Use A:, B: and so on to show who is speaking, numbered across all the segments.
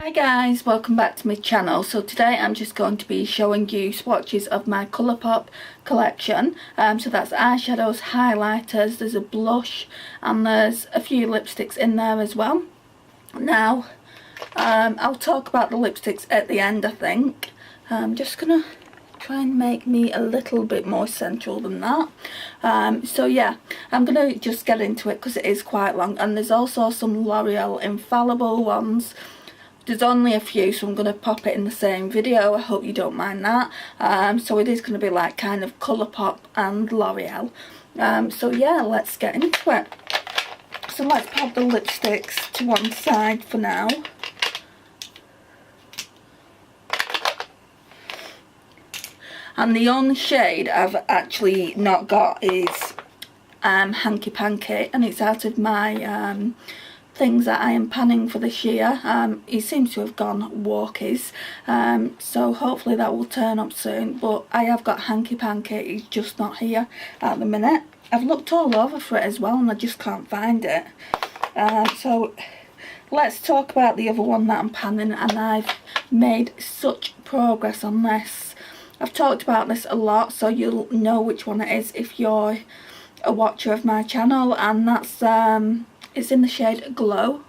A: Hi guys, welcome back to my channel. So today I'm just going to be showing you swatches of my Colourpop collection. So that's eyeshadows, highlighters, there's a blush and there's a few lipsticks in there as well. Now I'll talk about the lipsticks at the end, I think. I'm just gonna try and make me a little bit more central than that. So yeah, I'm gonna just get into it because it is quite long, and there's also some L'Oreal infallible ones. There's only a few, so I'm going to pop it in the same video. I hope you don't mind that. So it is going to be like kind of Colourpop and L'Oreal. So yeah, let's get into it. So let's pop the lipsticks to one side for now. And the only shade I've actually not got is Hanky Panky, and it's out of my things that I am panning for this year. He seems to have gone walkies, so hopefully that will turn up soon, but I have got Hanky Panky. He's just not here at the minute. I've looked all over for it as well and I just can't find it. So let's talk about the other one that I'm panning, and I've made such progress on this. I've talked about this a lot, so you'll know which one it is if you're a watcher of my channel, and that's it's in the shade Glow.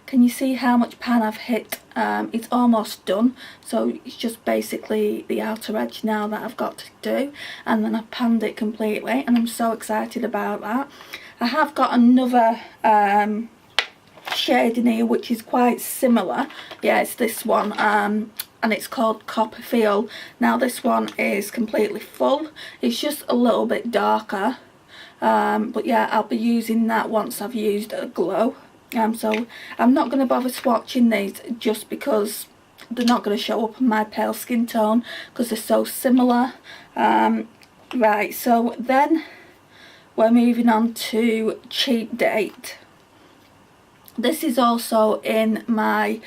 A: Can you see how much pan I've hit? It's almost done, so it's just basically the outer edge now that I've got to do, and then I've panned it completely, and I'm so excited about that. I have got another shade in here which is quite similar. Yeah, it's this one, and it's called Copper Feel. Now this one is completely full. It's just a little bit darker. But yeah, I'll be using that once I've used a Glow. So I'm not going to bother swatching these just because they're not going to show up on my pale skin tone because they're so similar. Right, so then we're moving on to Cheap Date. This is also in my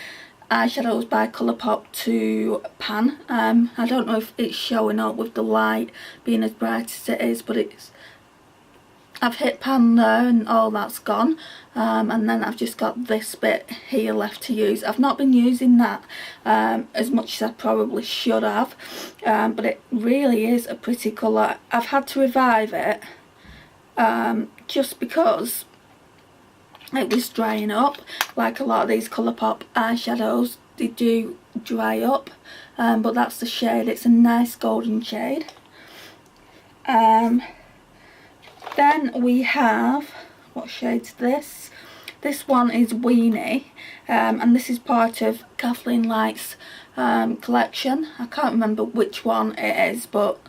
A: Eyeshadows by Colourpop to pan. I don't know if it's showing up with the light being as bright as it is, but I've hit pan there and all that's gone, and then I've just got this bit here left to use. I've not been using that as much as I probably should have, but it really is a pretty colour. I've had to revive it just because it was drying up. Like a lot of these Colourpop eyeshadows, they do dry up, but that's the shade. It's a nice golden shade. Then we have, what shade's this? This one is Weenie, and this is part of Kathleen Light's collection. I can't remember which one it is, but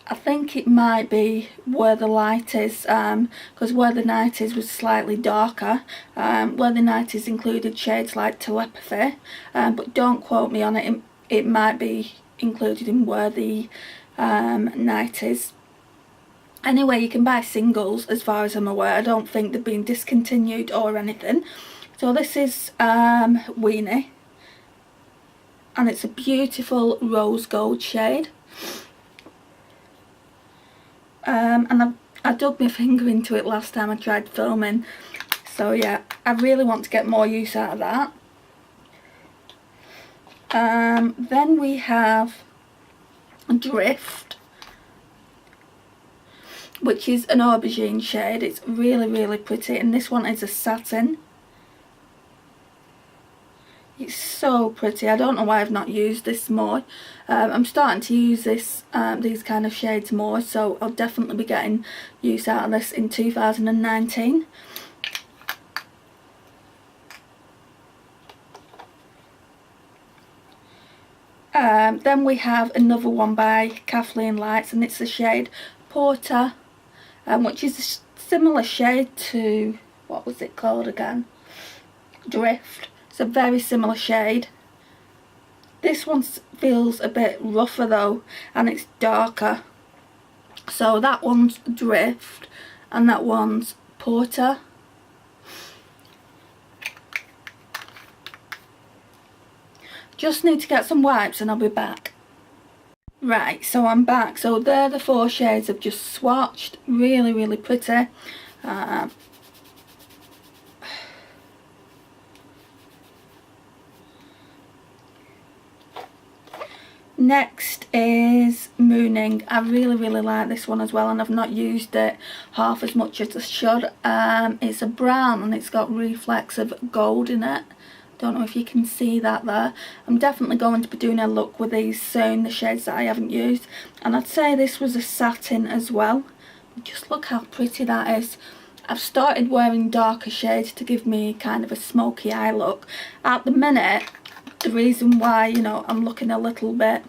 A: I think it might be Where the Light Is, because Where the Night Is was slightly darker. Where the Night Is included shades like Telepathy, but don't quote me on it. It might be included in Where the Night Is. Anyway, you can buy singles as far as I'm aware. I don't think they've been discontinued or anything. So this is Weenie, and it's a beautiful rose gold shade. And I dug my finger into it last time I tried filming, so yeah, I really want to get more use out of that. Then we have Drift, which is an aubergine shade. It's really pretty, and this one is a satin. It's so pretty. I don't know why I've not used this more. I'm starting to use this these kind of shades more, so I'll definitely be getting use out of this in 2019. Then we have another one by Kathleen Lights, and it's the shade Porter, which is a similar shade to, what was it called again? Drift. It's a very similar shade. This one feels a bit rougher though, and it's darker. So that one's Drift and that one's Porter. Just need to get some wipes and I'll be back. Right, so I'm back. So they're the four shades I've just swatched. Really pretty. Next is Mooning. I really like this one as well, and I've not used it half as much as I should. It's a brown and it's got reflects of gold in it. Don't know if you can see that there. I'm definitely going to be doing a look with these soon, the shades that I haven't used. And I'd say this was a satin as well. Just look how pretty that is. I've started wearing darker shades to give me kind of a smoky eye look. At the minute, the reason why, you know, I'm looking a little bit,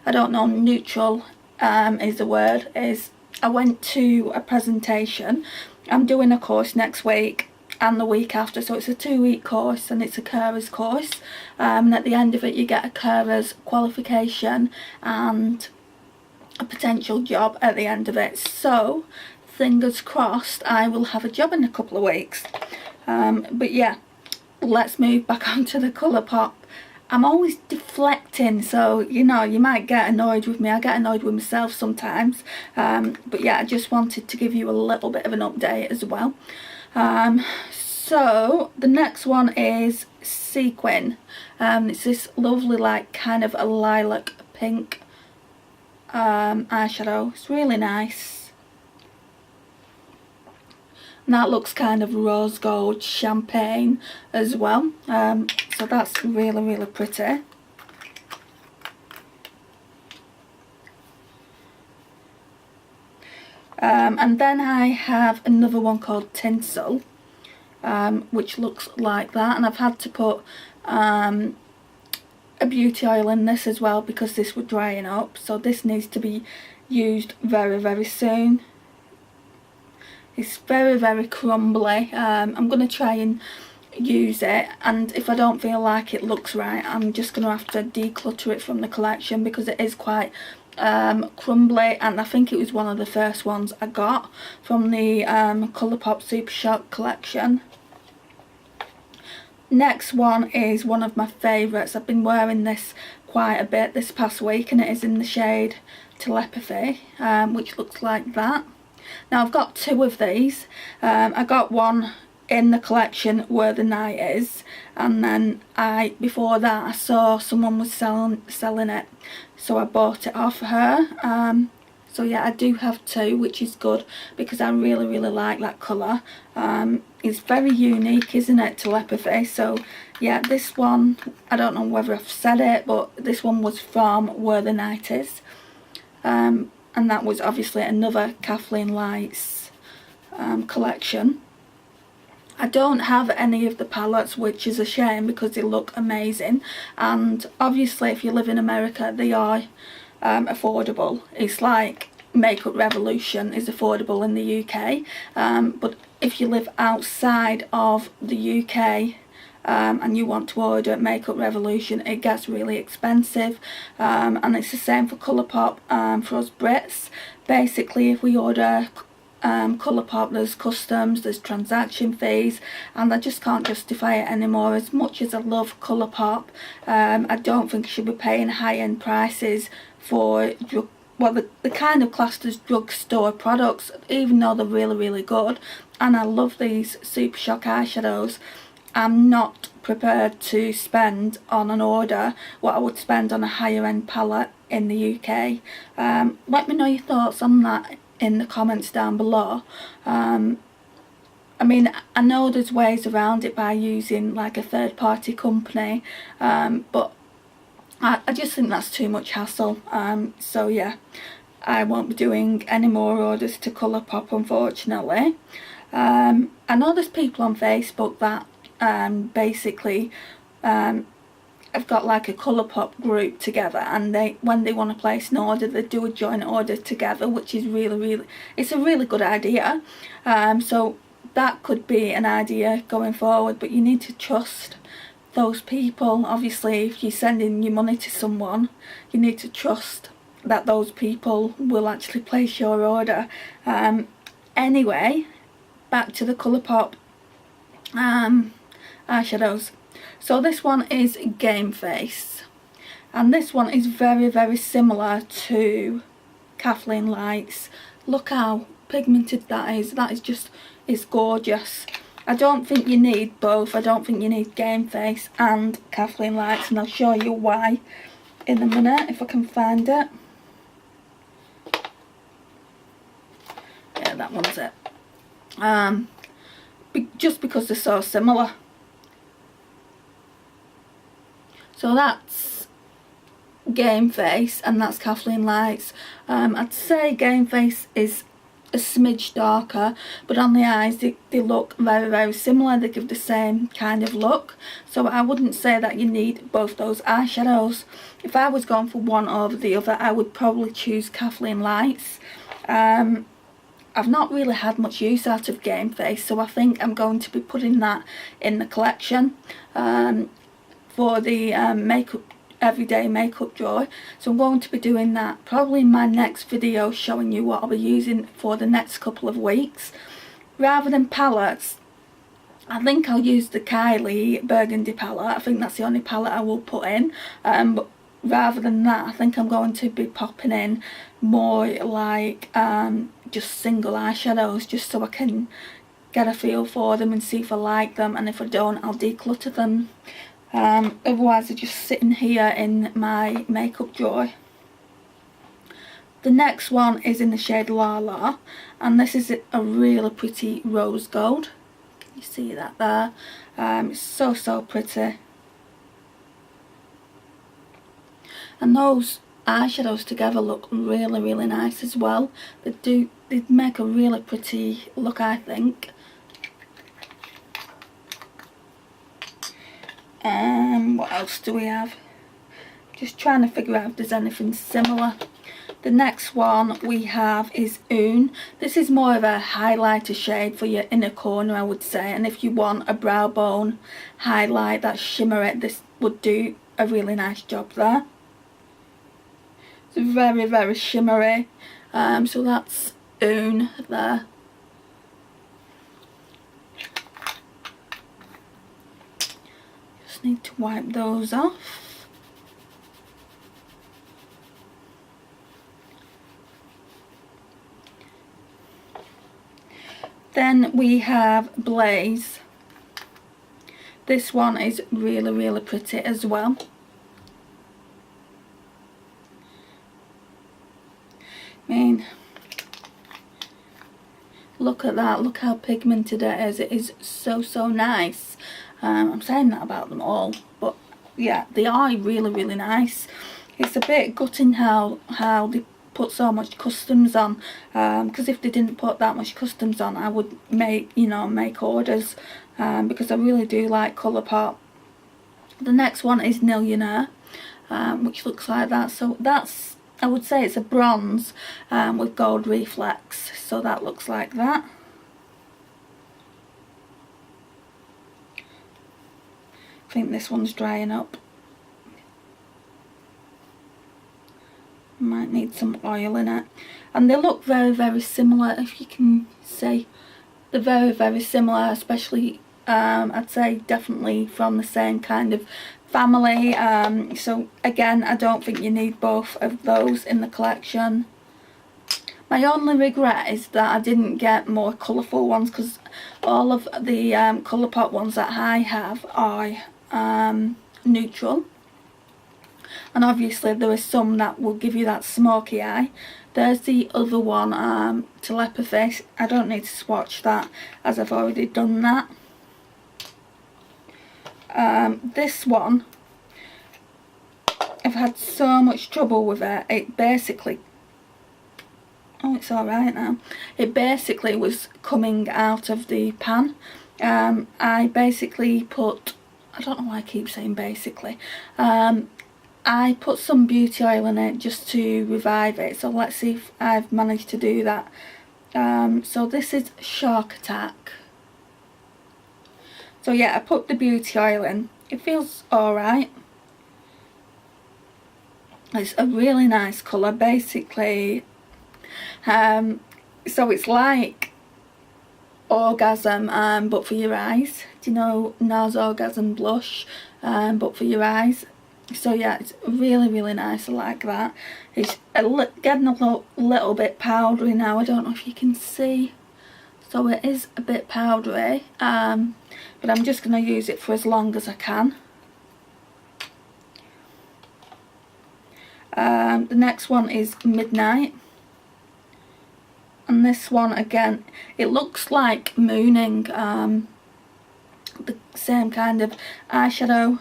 A: I don't know, neutral is the word, is I went to a presentation. I'm doing a course next week and the week after, so it's a 2-week course and it's a carer's course. And at the end of it you get a carer's qualification and a potential job at the end of it. So fingers crossed I will have a job in a couple of weeks. But yeah, let's move back onto the Colourpop. I'm always deflecting, so you know, you might get annoyed with me. I get annoyed with myself sometimes. But yeah, I just wanted to give you a little bit of an update as well. So the next one is Sequin. It's this lovely, like, kind of a lilac pink eyeshadow. It's really nice. And that looks kind of rose gold champagne as well. So that's really pretty. And then I have another one called Tinsel, which looks like that. And I've had to put a beauty oil in this as well because this was drying up. So this needs to be used very soon. It's very crumbly. I'm going to try and use it, and if I don't feel like it looks right, I'm just going to have to declutter it from the collection because it is quite crumbly, and I think it was one of the first ones I got from the Colourpop Supershock collection. Next one is one of my favourites. I've been wearing this quite a bit this past week, and it is in the shade Telepathy, which looks like that. Now I've got 2 of these. I got one in the collection Where the Night Is, and then before that I saw someone was selling it, so I bought it off her. So yeah, I do have 2, which is good because I really like that colour. It's very unique, isn't it, Telepathy? So yeah, this one, I don't know whether I've said it, but this one was from Where the Night Is. And that was obviously another Kathleen Lights collection. I don't have any of the palettes, which is a shame because they look amazing, and obviously if you live in America they are affordable. It's like Makeup Revolution is affordable in the UK, but if you live outside of the UK and you want to order Makeup Revolution, it gets really expensive, and it's the same for Colourpop. For us Brits, basically if we order Colourpop, there's customs, there's transaction fees, and I just can't justify it anymore. As much as I love Colourpop, I don't think you should be paying high-end prices for the kind of classed as drugstore products, even though they're really good. And I love these Supershock eyeshadows. I'm not prepared to spend on an order what I would spend on a higher end palette in the UK. Let me know your thoughts on that in the comments down below. I mean, I know there's ways around it by using like a third party company, but I just think that's too much hassle. So yeah, I won't be doing any more orders to Colourpop, unfortunately. I know there's people on Facebook that basically I've got like a Colourpop group together, and when they want to place an order, they do a joint order together, which is really it's a really good idea. So that could be an idea going forward, but you need to trust those people. Obviously if you're sending your money to someone, you need to trust that those people will actually place your order. Anyway, back to the Colourpop eyeshadows. So this one is Game Face, and this one is very similar to Kathleen Lights. Look how pigmented that is. That is just, it's gorgeous. I don't think you need both. I don't think you need Game Face and Kathleen Lights, and I'll show you why in a minute if I can find it. Yeah, that one's it. Just because they're so similar. So that's Game Face and that's Kathleen Lights. I'd say Game Face is a smidge darker, but on the eyes they look very similar. They give the same kind of look, so I wouldn't say that you need both those eyeshadows. If I was going for one over the other, I would probably choose Kathleen Lights. I've not really had much use out of Game Face, so I think I'm going to be putting that in the collection for the everyday makeup drawer. So I'm going to be doing that probably in my next video, showing you what I'll be using for the next couple of weeks. Rather than palettes, I think I'll use the Kylie Burgundy palette. I think that's the only palette I will put in, but rather than that, I think I'm going to be popping in more like just single eyeshadows, just so I can get a feel for them and see if I like them, and if I don't, I'll declutter them. Otherwise they're just sitting here in my makeup drawer. The next one is in the shade La La, and this is a really pretty rose gold. Can you see that there? It's so pretty. And those eyeshadows together look really nice as well. They make a really pretty look, I think. What else do we have? Just trying to figure out if there's anything similar. The next one we have is Oon. This is more of a highlighter shade for your inner corner, I would say, and if you want a brow bone highlight that's shimmery, this would do a really nice job there. It's very shimmery, so that's Oon there. Just need to wipe those off. Then we have Blaze. This one is really pretty as well. I mean, look at that, look how pigmented it is. It is so nice. I'm saying that about them all, but yeah, they are really nice. It's a bit gutting how they put so much customs on, because if they didn't put that much customs on, I would make orders, because I really do like Colourpop. The next one is Millionaire, which looks like that. So that's, I would say it's a bronze with gold reflex, so that looks like that. I think this one's drying up. Might need some oil in it. And they look very similar, if you can see. They're very similar, especially I'd say definitely from the same kind of family. So again, I don't think you need both of those in the collection. My only regret is that I didn't get more colourful ones, because all of the Colourpop ones that I have are neutral. And obviously there are some that will give you that smoky eye. There's the other one, Telepathy. I don't need to swatch that, as I've already done that. This one, I've had so much trouble with it. It basically, oh, it's alright now. It basically was coming out of the pan. I basically put, I don't know why I keep saying basically, I put some beauty oil in it just to revive it, so let's see if I've managed to do that. So this is Shark Attack. So yeah, I put the beauty oil in. It feels alright. It's a really nice colour, basically. So it's like Orgasm, but for your eyes. Do you know NARS Orgasm blush, but for your eyes? So yeah, it's really nice. I like that. It's getting a little bit powdery now. I don't know if you can see. So it is a bit powdery, but I'm just going to use it for as long as I can. The next one is Midnight. And this one, again, it looks like Mooning, the same kind of eyeshadow,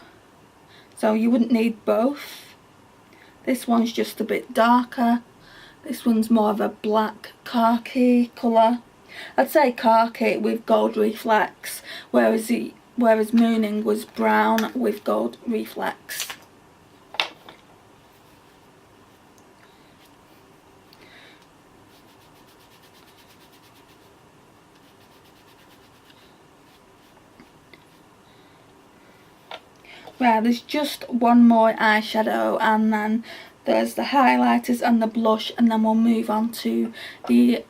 A: so you wouldn't need both. This one's just a bit darker. This one's more of a black khaki colour. I'd say khaki with gold reflex, whereas Mooning was brown with gold reflex. Right, there's just one more eyeshadow, and then there's the highlighters and the blush, and then we'll move on to the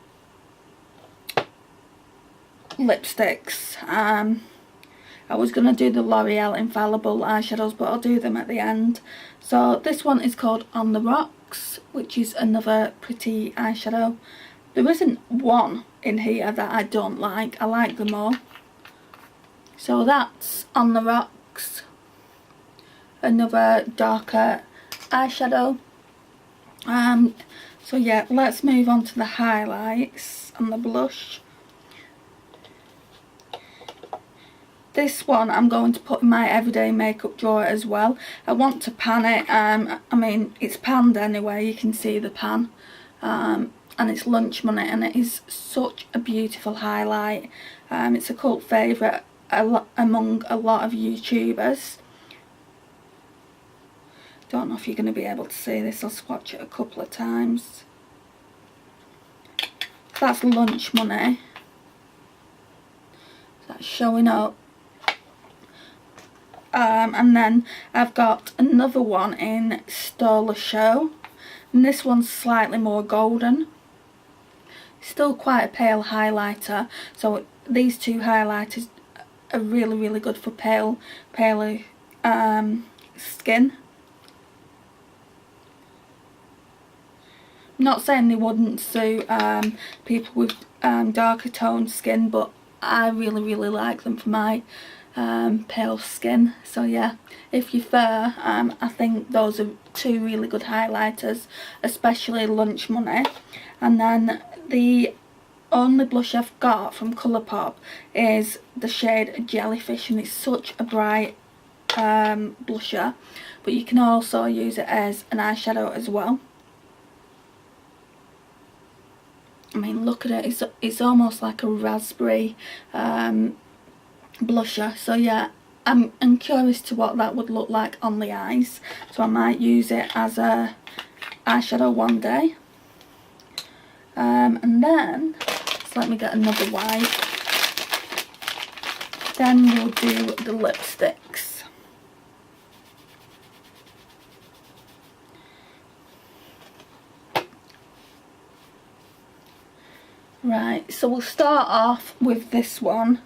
A: lipsticks. I was going to do the L'Oreal Infallible eyeshadows, but I'll do them at the end. So this one is called On The Rocks, which is another pretty eyeshadow. There isn't one in here that I don't like. I like them all. So that's On The Rocks. Another darker eyeshadow. So yeah, let's move on to the highlights and the blush. This one I'm going to put in my everyday makeup drawer as well. I want to pan it. I mean, it's panned anyway, you can see the pan. And it's Lunch Money, and it is such a beautiful highlight. It's a cult favourite among a lot of YouTubers. Don't know if you're going to be able to see this. I'll swatch it a couple of times. That's Lunch Money. That's showing up. And then I've got another one in Stole the Show, and this one's slightly more golden. Still quite a pale highlighter, so these two highlighters are really good for paler skin. Not saying they wouldn't suit people with darker toned skin, but I really like them for my pale skin. So yeah, if you're fair, I think those are two really good highlighters, especially Lunch Money. And then the only blush I've got from Colourpop is the shade Jellyfish, and it's such a bright blusher, but you can also use it as an eyeshadow as well. I mean, look at it, it's almost like a raspberry blusher. So yeah, I'm curious to what that would look like on the eyes, so I might use it as a eyeshadow one day. And then, so let me get another wipe. Then we'll do the lipsticks. Right, so we'll start off with this one.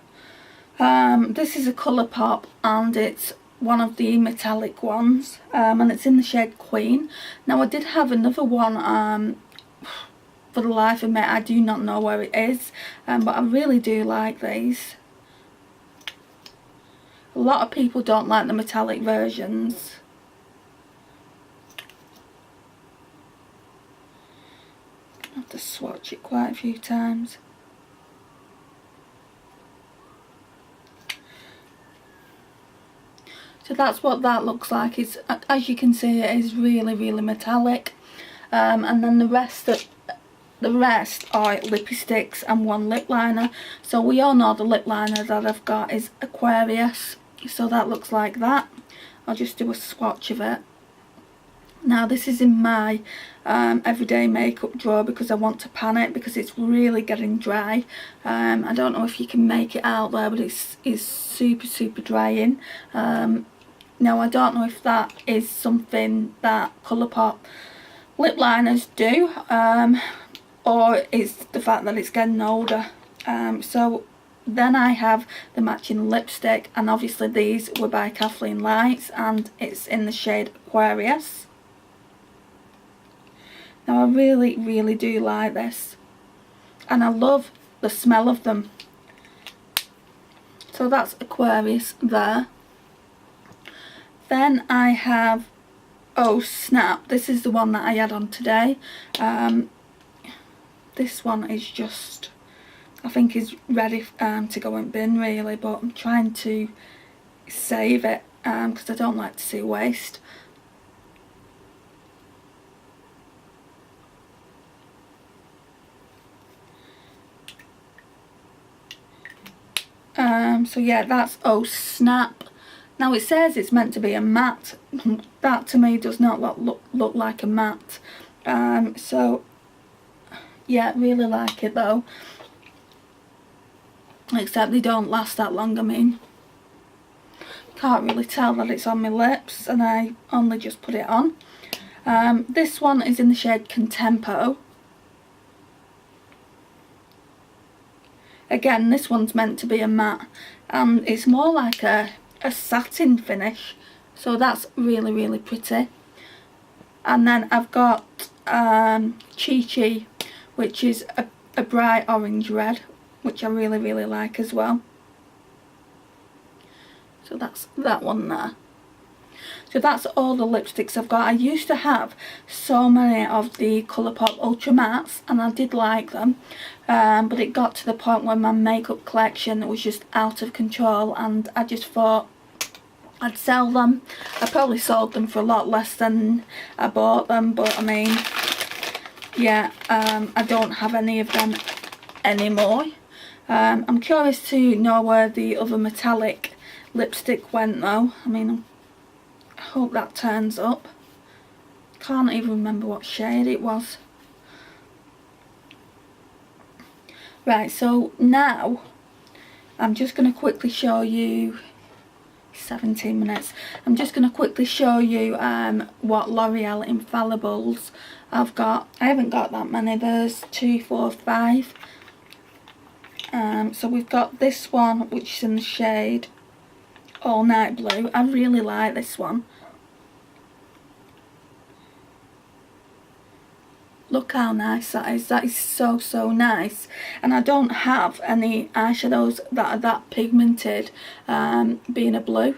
A: This is a Colourpop, and it's one of the metallic ones, and it's in the shade Queen. Now I did have another one, for the life of me I do not know where it is, but I really do like these. A lot of people don't like the metallic versions. I have to swatch it quite a few times. So that's what that looks like. It's, as you can see, it is really metallic. And then the rest are lippy sticks and one lip liner. So we all know the lip liner that I've got is Aquarius. So that looks like that. I'll just do a swatch of it. Now this is in my everyday makeup drawer because I want to pan it because it's really getting dry. I don't know if you can make it out there, but it's super drying. Now I don't know if that is something that Colourpop lip liners do, or it's the fact that it's getting older. So then I have the matching lipstick, and obviously these were by Kathleen Lights, and it's in the shade Aquarius. Now I really do like this, and I love the smell of them. So that's Aquarius there. Then I have Oh Snap. This is the one that I had on today. This one is just, I think is ready to go in bin really, but I'm trying to save it because I don't like to see waste. So yeah, that's Oh Snap. Now it says it's meant to be a matte. That to me does not look like a matte. So yeah, really like it though. Except they don't last that long. I mean, can't really tell that it's on my lips, and I only just put it on. This one is in the shade Contempo. Again, this one's meant to be a matte, and it's more like a satin finish, so that's really pretty. And then I've got Chi Chi, which is a bright orange red, which I really like as well. So that's that one there. So that's all the lipsticks I've got. I used to have so many of the Colourpop Ultra Mattes, and I did like them, but it got to the point where my makeup collection was just out of control, and I just thought I'd sell them. I probably sold them for a lot less than I bought them, but I mean, yeah, I don't have any of them anymore. I'm curious to know where the other metallic lipstick went though. I mean, I hope that turns up. Can't even remember what shade it was. Right, so now I'm just going to quickly show you 17 minutes. I'm just going to quickly show you what L'Oreal Infallibles I've got. I haven't got that many. There's 2, 4, 5. So we've got this one, which is in the shade All Night Blue. I really like this one. Look how nice that is. That is so nice. And I don't have any eyeshadows that are that pigmented, being a blue.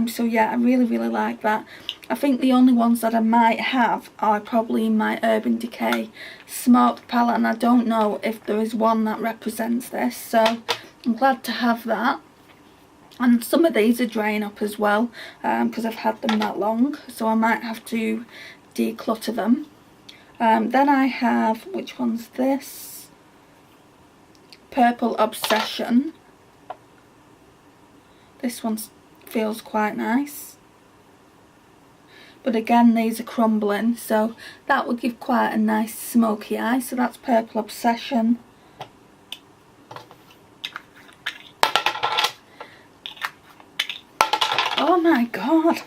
A: So yeah, I really like that. I think the only ones that I might have are probably my Urban Decay Smoked palette, and I don't know if there is one that represents this, so I'm glad to have that. And some of these are drying up as well, because I've had them that long, so I might have to declutter them. Then I have, which one's this? Purple Obsession. This one feels quite nice. But again, these are crumbling, so that would give quite a nice smoky eye. So that's Purple Obsession. Oh my god.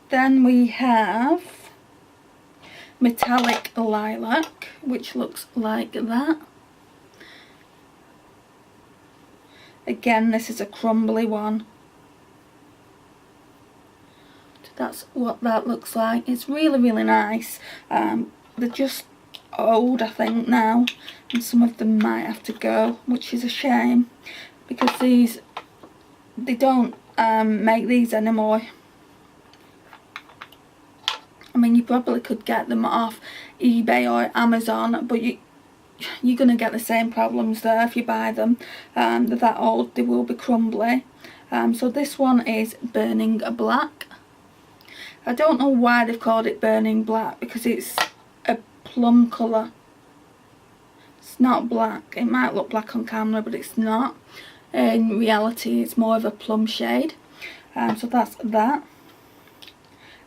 A: Then we have Metallic Lilac, which looks like that. Again, this is a crumbly one. So that's what that looks like. It's really nice. They're just old, I think, now, and some of them might have to go, which is a shame, because they don't make these anymore. I mean, you probably could get them off eBay or Amazon, but you're going to get the same problems there if you buy them. They're that old, they will be crumbly. So this one is Burning Black. I don't know why they've called it Burning Black, because it's a plum colour. It's not black. It might look black on camera, but it's not. In reality, it's more of a plum shade. So that's that.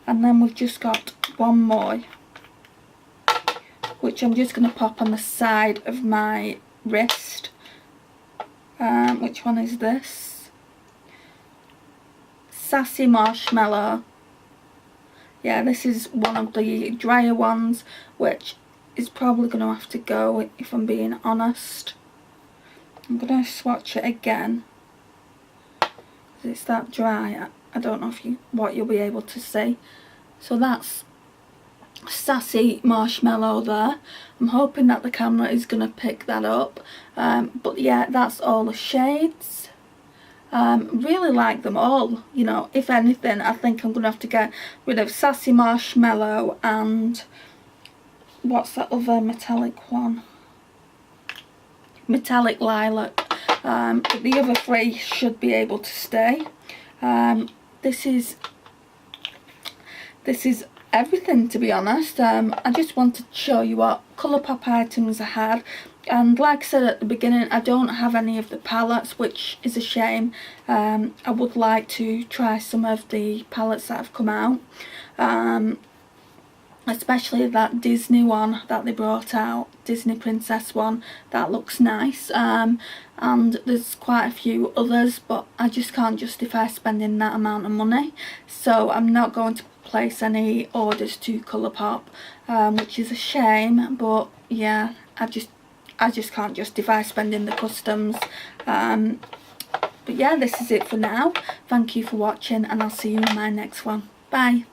A: And then we've just got one more, which I'm just going to pop on the side of my wrist. Which one is this? Sassy Marshmallow. Yeah, this is one of the drier ones, which is probably going to have to go, if I'm being honest. I'm going to swatch it again, because it's that dry. I don't know what you'll be able to see. So that's Sassy Marshmallow there. I'm hoping that the camera is going to pick that up. But yeah, that's all the shades. Really like them all. You know, if anything, I think I'm going to have to get rid of Sassy Marshmallow and what's that other metallic one? Metallic Lilac. But the other three should be able to stay. This is everything, to be honest. I just wanted to show you what Colourpop items I had, and like I said at the beginning, I don't have any of the palettes, which is a shame. I would like to try some of the palettes that have come out, especially that Disney one that they brought out, Disney Princess one. That looks nice. And there's quite a few others, but I just can't justify spending that amount of money, so I'm not going to place any orders to Colourpop, which is a shame. But yeah, I just can't justify spending the customs. But yeah, this is it for now. Thank you for watching, and I'll see you in my next one. Bye.